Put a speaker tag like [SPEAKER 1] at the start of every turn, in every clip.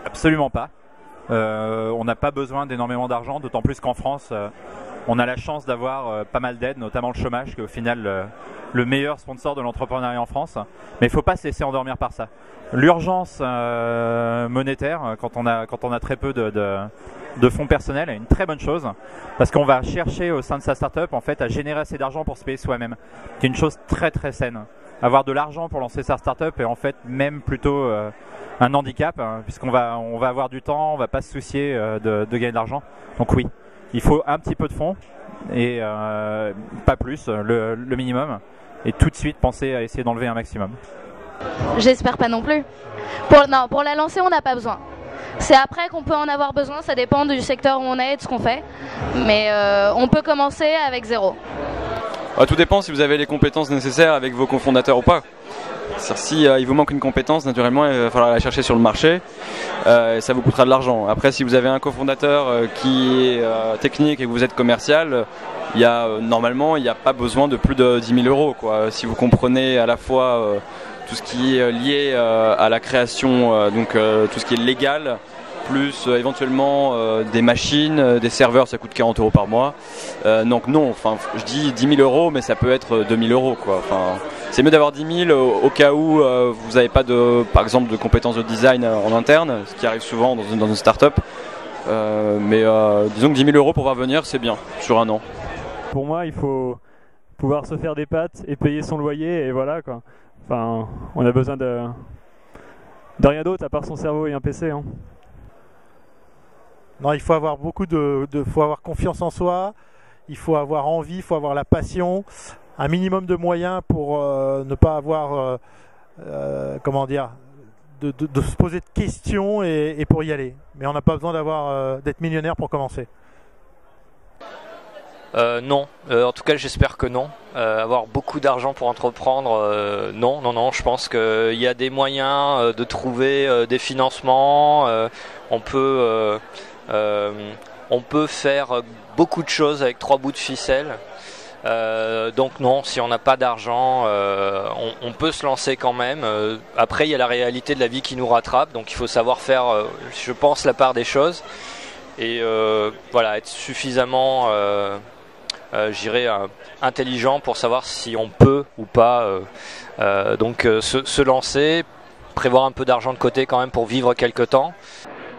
[SPEAKER 1] Absolument pas. On n'a pas besoin d'énormément d'argent, d'autant plus qu'en France, on a la chance d'avoir pas mal d'aides, notamment le chômage, qui est au final le meilleur sponsor de l'entrepreneuriat en France. Mais il ne faut pas se laisser endormir par ça. L'urgence monétaire, quand on a très peu de fonds personnels, est une très bonne chose, parce qu'on va chercher au sein de sa startup en fait, à générer assez d'argent pour se payer soi-même. C'est une chose très très saine. Avoir de l'argent pour lancer sa startup est en fait même plutôt un handicap, puisqu'on va avoir du temps, on ne va pas se soucier de gagner de l'argent. Donc oui, il faut un petit peu de fonds, et pas plus, le minimum, et tout de suite penser à essayer d'enlever un maximum.
[SPEAKER 2] J'espère pas non plus. Pour la lancer, on n'a pas besoin. C'est après qu'on peut en avoir besoin, ça dépend du secteur où on est et de ce qu'on fait. Mais on peut commencer avec zéro.
[SPEAKER 3] Tout dépend si vous avez les compétences nécessaires avec vos cofondateurs ou pas. Si il vous manque une compétence, naturellement, il va falloir la chercher sur le marché. Et ça vous coûtera de l'argent. Après, si vous avez un cofondateur qui est technique et que vous êtes commercial, normalement, il n'y a pas besoin de plus de 10 000 euros, quoi. Si vous comprenez à la fois tout ce qui est lié à la création, donc tout ce qui est légal, plus éventuellement des machines, des serveurs, ça coûte 40 euros par mois. Donc non, enfin, je dis 10 000 euros, mais ça peut être 2 000 euros, quoi. Enfin, c'est mieux d'avoir 10 000 au cas où vous n'avez pas par exemple, de compétences de design en interne, ce qui arrive souvent dans une start-up. Mais disons que 10 000 euros pour parvenir, c'est bien, sur un an.
[SPEAKER 4] Pour moi, il faut pouvoir se faire des pâtes et payer son loyer, et voilà, quoi. Enfin, on a besoin de rien d'autre à part son cerveau et un PC, hein.
[SPEAKER 5] Non, il faut avoir faut avoir confiance en soi, il faut avoir envie, il faut avoir la passion, un minimum de moyens pour ne pas avoir, comment dire, de se poser de questions et pour y aller. Mais on n'a pas besoin d'être millionnaire pour commencer.
[SPEAKER 6] Non, en tout cas j'espère que non. Avoir beaucoup d'argent pour entreprendre, non, je pense qu'il y a des moyens de trouver des financements, on peut faire beaucoup de choses avec 3 bouts de ficelle. Donc non, si on n'a pas d'argent, on peut se lancer quand même. Après il y a la réalité de la vie qui nous rattrape, donc il faut savoir faire, je pense, la part des choses. Et voilà, être suffisamment intelligent pour savoir si on peut ou pas se lancer, prévoir un peu d'argent de côté quand même pour vivre quelque temps.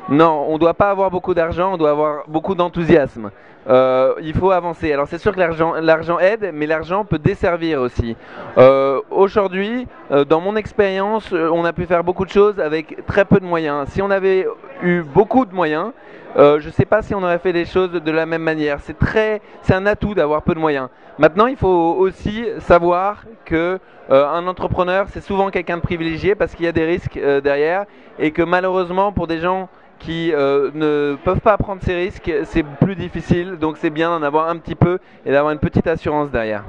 [SPEAKER 7] Non, on ne doit pas avoir beaucoup d'argent, on doit avoir beaucoup d'enthousiasme. Il faut avancer. Alors c'est sûr que l'argent aide, mais l'argent peut desservir aussi. Aujourd'hui, dans mon expérience, on a pu faire beaucoup de choses avec très peu de moyens. Si on avait eu beaucoup de moyens, je ne sais pas si on aurait fait les choses de la même manière. C'est un atout d'avoir peu de moyens. Maintenant, il faut aussi savoir que un entrepreneur, c'est souvent quelqu'un de privilégié parce qu'il y a des risques derrière, et que malheureusement, pour des gens qui ne peuvent pas prendre ces risques, c'est plus difficile. Donc c'est bien d'en avoir un petit peu et d'avoir une petite assurance derrière.